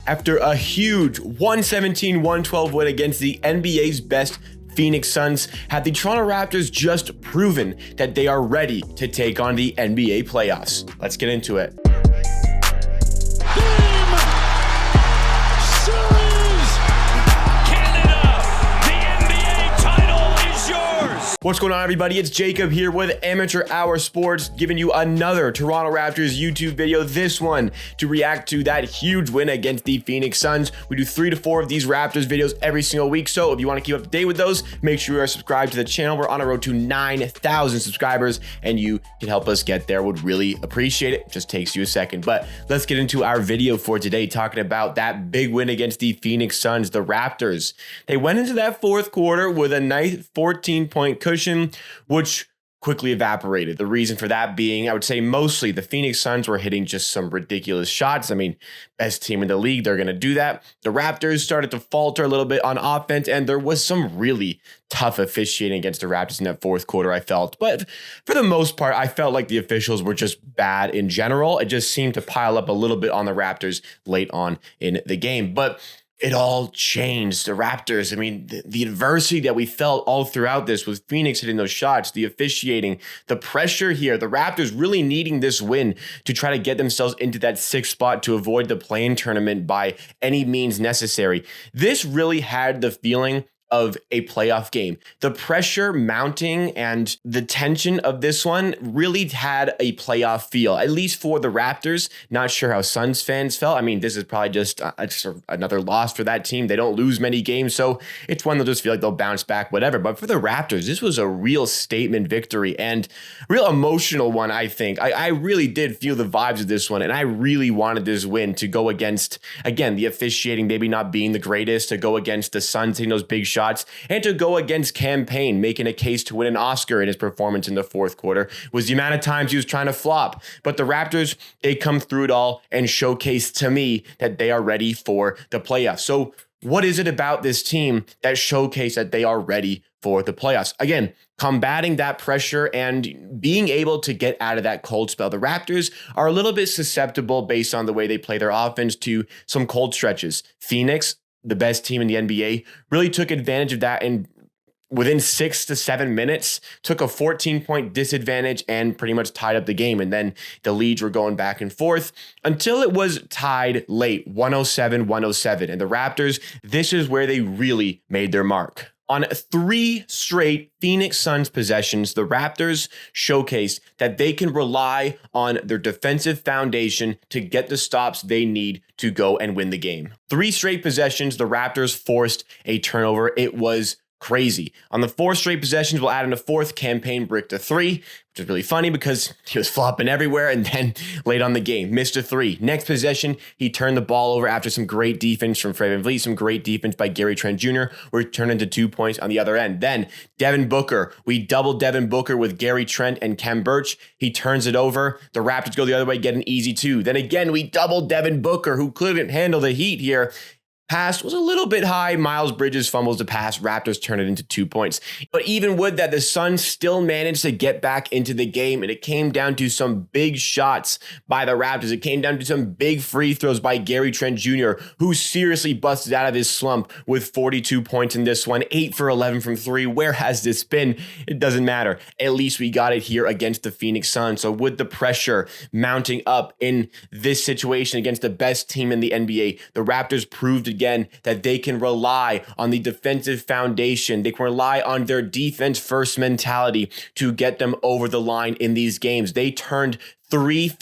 after a huge 117-112 win against the NBA's best Phoenix Suns, have the Toronto Raptors just proven that they are ready to take on the NBA playoffs? Let's get into it. What's going on, everybody? It's Jacob here with Amateur Hour Sports, giving you another Toronto Raptors YouTube video, this one to react to that huge win against the Phoenix Suns. We do 3 to 4 of these Raptors videos every single week, so if you want to keep up to date with those, make sure you are subscribed to the channel. We're on a road to 9,000 subscribers, and you can help us get there. Would really appreciate it. Just takes you a second, but let's get into our video for today, talking about that big win against the Phoenix Suns, the Raptors. They went into that fourth quarter with a nice 14-point cushion, which quickly evaporated. The reason for that being, I would say mostly the Phoenix Suns were hitting just some ridiculous shots. I mean, best team in the league, they're going to do that. The Raptors started to falter a little bit on offense, and there was some really tough officiating against the Raptors in that fourth quarter, I felt. But for the most part, I felt like the officials were just bad in general. It just seemed to pile up a little bit on the Raptors late on in the game. But it all changed. The Raptors, I mean, the adversity that we felt all throughout this was Phoenix hitting those shots, the officiating, the pressure here, the Raptors really needing this win to try to get themselves into that 6th spot to avoid the play-in tournament by any means necessary. This really had the feeling of a playoff game. The pressure mounting and the tension of this one really had a playoff feel, at least for the Raptors. Not sure how Suns fans felt. I mean, this is probably just another loss for that team. They don't lose many games, so it's one they'll just feel like they'll bounce back, whatever. But for the Raptors, this was a real statement victory and real emotional one, I think. I really did feel the vibes of this one, and I really wanted this win to go against, again, the officiating maybe not being the greatest, to go against the Suns hitting those big shots, and to go against Cam Payne, making a case to win an Oscar in his performance in the fourth quarter, was the amount of times he was trying to flop. But the Raptors, they come through it all and showcase to me that they are ready for the playoffs. So what is it about this team that showcase that they are ready for the playoffs? Again, combating that pressure and being able to get out of that cold spell. The Raptors are a little bit susceptible based on the way they play their offense to some cold stretches. Phoenix, the best team in the NBA, really took advantage of that and within 6 to 7 minutes took a 14-point disadvantage and pretty much tied up the game. And then the leads were going back and forth until it was tied late, 107-107. And the Raptors, this is where they really made their mark. On 3 straight Phoenix Suns possessions, the Raptors showcased that they can rely on their defensive foundation to get the stops they need to go and win the game. 3 straight possessions, the Raptors forced a turnover. It was crazy. On the 4 straight possessions, we'll add in a 4th, Cam Payne bricked a 3, which is really funny because he was flopping everywhere, and then late on the game, missed a 3. Next possession, he turned the ball over after some great defense from Fred VanVleet, some great defense by Gary Trent Jr., where he turned into 2 points on the other end. Then Devin Booker, we doubled Devin Booker with Gary Trent and Khem Birch. He turns it over. The Raptors go the other way, get an easy 2. Then again, we doubled Devin Booker, who couldn't handle the heat here. Pass was a little bit high. Miles Bridges fumbles the pass. Raptors turn it into 2 points. But even with that, the Suns still managed to get back into the game, and it came down to some big shots by the Raptors. It came down to some big free throws by Gary Trent Jr., who seriously busted out of his slump with 42 points in this one, 8 for 11 from 3. Where has this been? It doesn't matter. At least we got it here against the Phoenix Suns. So with the pressure mounting up in this situation against the best team in the NBA, the Raptors proved again that they can rely on the defensive foundation. They can rely on their defense first mentality to get them over the line in these games. They turned 3 straight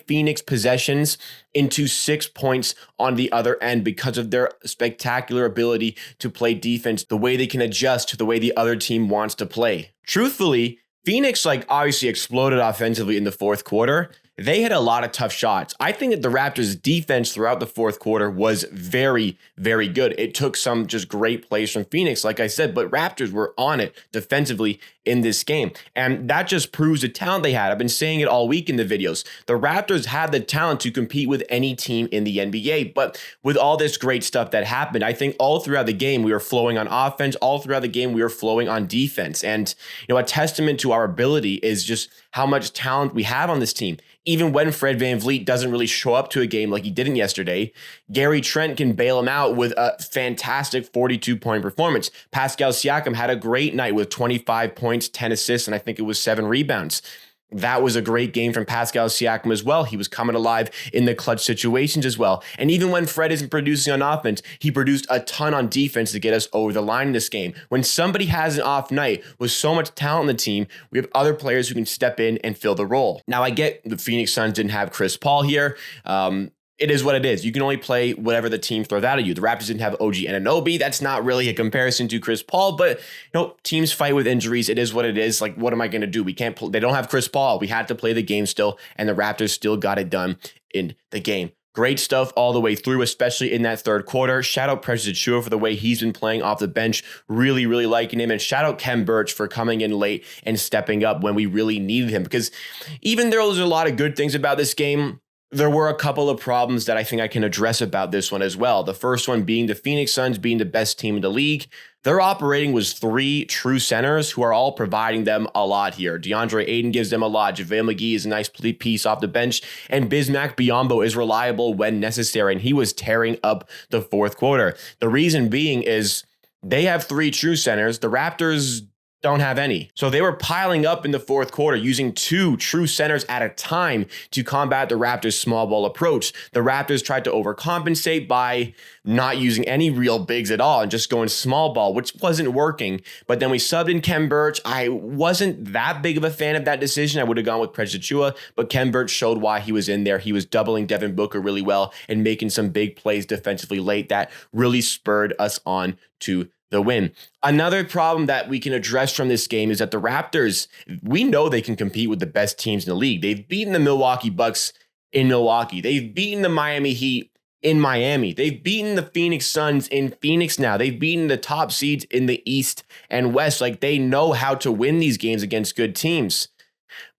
Phoenix possessions into 6 points on the other end because of their spectacular ability to play defense, the way they can adjust to the way the other team wants to play. Truthfully, Phoenix obviously exploded offensively in the fourth quarter. They had a lot of tough shots. I think that the Raptors' defense throughout the fourth quarter was very, very good. It took some just great plays from Phoenix, like I said, but Raptors were on it defensively in this game. And that just proves the talent they had. I've been saying it all week in the videos. The Raptors had the talent to compete with any team in the NBA. But with all this great stuff that happened, I think all throughout the game, we were flowing on offense. All throughout the game, we were flowing on defense. And, a testament to our ability is just how much talent we have on this team. even when Fred VanVleet doesn't really show up to a game like he didn't yesterday, Gary Trent can bail him out with a fantastic 42-point performance. Pascal Siakam had a great night with 25 points, 10 assists, and I think it was 7 rebounds. That was a great game from Pascal Siakam as well. He was coming alive in the clutch situations as well. And even when Fred isn't producing on offense, he produced a ton on defense to get us over the line in this game. When somebody has an off night with so much talent on the team, we have other players who can step in and fill the role. Now, I get the Phoenix Suns didn't have Chris Paul here. It is what it is. You can only play whatever the team throws out at you. The Raptors didn't have OG Anunoby. That's not really a comparison to Chris Paul, but teams fight with injuries. It is what it is. Like, what am I going to do? We can't. They don't have Chris Paul. We had to play the game still, and the Raptors still got it done in the game. Great stuff all the way through, especially in that third quarter. Shout out Precious Achiuwa for the way he's been playing off the bench. Really, really liking him. And shout out Khem Birch for coming in late and stepping up when we really needed him. Because even though there's a lot of good things about this game, there were a couple of problems that I think I can address about this one as well. The first one being the Phoenix Suns being the best team in the league. Their operating was 3 true centers who are all providing them a lot here. DeAndre Ayton gives them a lot. JaVale McGee is a nice piece off the bench. And Bismack Biyombo is reliable when necessary. And he was tearing up the fourth quarter. The reason being is they have 3 true centers. The Raptors don't have any. So they were piling up in the fourth quarter using 2 true centers at a time to combat the Raptors' small ball approach. The Raptors tried to overcompensate by not using any real bigs at all and just going small ball, which wasn't working. But then we subbed in Khem Birch. I wasn't that big of a fan of that decision. I would have gone with Precious Achiuwa, but Khem Birch showed why he was in there. He was doubling Devin Booker really well and making some big plays defensively late that really spurred us on to the win. Another problem that we can address from this game is that the Raptors, we know they can compete with the best teams in the league. They've beaten the Milwaukee Bucks in Milwaukee. They've beaten the Miami Heat in Miami. They've beaten the Phoenix Suns in Phoenix now. They've beaten the top seeds in the East and West. Like, they know how to win these games against good teams.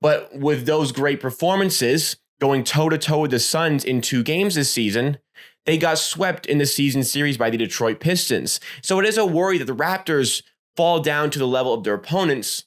But with those great performances, going toe-to-toe with the Suns in 2 games this season, they got swept in the season series by the Detroit Pistons. So it is a worry that the Raptors fall down to the level of their opponents,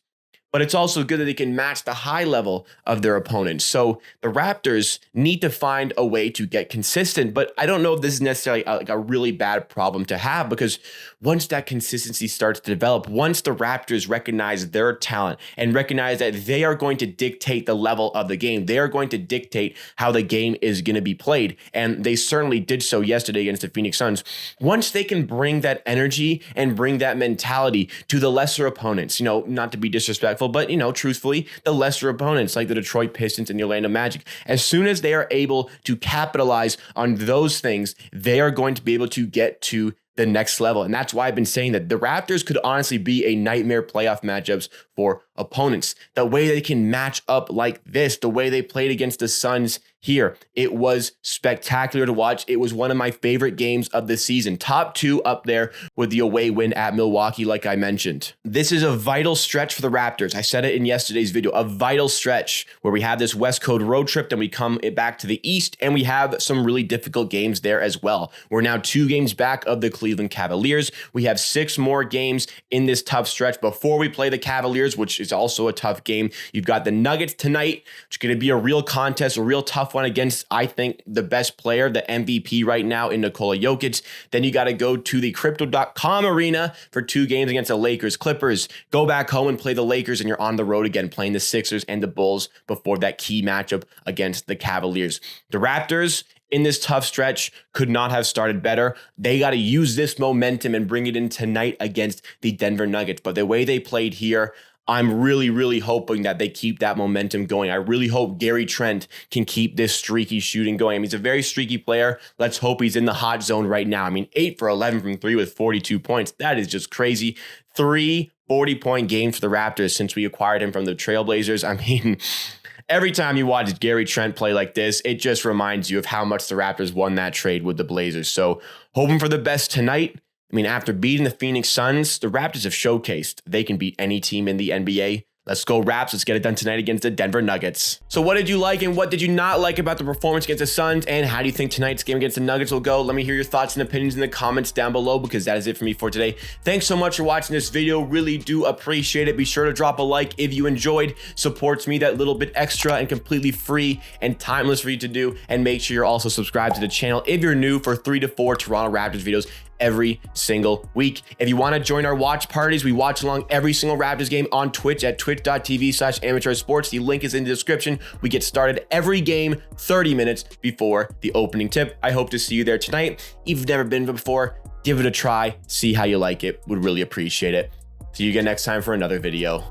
but it's also good that they can match the high level of their opponents. So the Raptors need to find a way to get consistent, but I don't know if this is necessarily a really bad problem to have, because once that consistency starts to develop, once the Raptors recognize their talent and recognize that they are going to dictate the level of the game, they are going to dictate how the game is going to be played. And they certainly did so yesterday against the Phoenix Suns. Once they can bring that energy and bring that mentality to the lesser opponents, not to be disrespectful, but, truthfully, the lesser opponents like the Detroit Pistons and the Orlando Magic, as soon as they are able to capitalize on those things, they are going to be able to get to the next level. And that's why I've been saying that the Raptors could honestly be a nightmare playoff matchups for opponents. The way they can match up like this, the way they played against the Suns here, it was spectacular to watch. It was one of my favorite games of the season. Top 2 up there with the away win at Milwaukee, like I mentioned. This is a vital stretch for the Raptors. I said it in yesterday's video, a vital stretch where we have this West Coast road trip, then we come back to the East, and we have some really difficult games there as well. We're now 2 games back of the Cleveland Cavaliers. We have 6 more games in this tough stretch before we play the Cavaliers, which is also a tough game. You've got the Nuggets tonight, which is going to be a real contest, a real tough one against, I think, the best player, the MVP right now in Nikola Jokic. Then you got to go to the Crypto.com arena for 2 games against the Lakers, Clippers. Go back home and play the Lakers, and you're on the road again playing the Sixers and the Bulls before that key matchup against the Cavaliers. The Raptors in this tough stretch could not have started better. They got to use this momentum and bring it in tonight against the Denver Nuggets. But the way they played here, I'm really, really hoping that they keep that momentum going. I really hope Gary Trent can keep this streaky shooting going. I mean, he's a very streaky player. Let's hope he's in the hot zone right now. I mean, 8 for 11 from 3 with 42 points. That is just crazy. 3 40-point games for the Raptors since we acquired him from the Trailblazers. I mean, every time you watch Gary Trent play like this, it just reminds you of how much the Raptors won that trade with the Blazers. So hoping for the best tonight. I mean, after beating the Phoenix Suns, the Raptors have showcased they can beat any team in the NBA. Let's go Raps. Let's get it done tonight against the Denver Nuggets. So what did you like and what did you not like about the performance against the Suns? And how do you think tonight's game against the Nuggets will go? Let me hear your thoughts and opinions in the comments down below, because that is it for me for today. Thanks so much for watching this video. Really do appreciate it. Be sure to drop a like if you enjoyed. Supports me that little bit extra and completely free and timeless for you to do. And make sure you're also subscribed to the channel if you're new, for 3 to 4 Toronto Raptors videos every single week. If you want to join our watch parties, we watch along every single Raptors game on Twitch at twitch.tv/amateursports. The link is in the description. We get started every game 30 minutes before the opening tip. I hope to see you there tonight. If you've never been before, give it a try. See how you like it. Would really appreciate it. See you again next time for another video.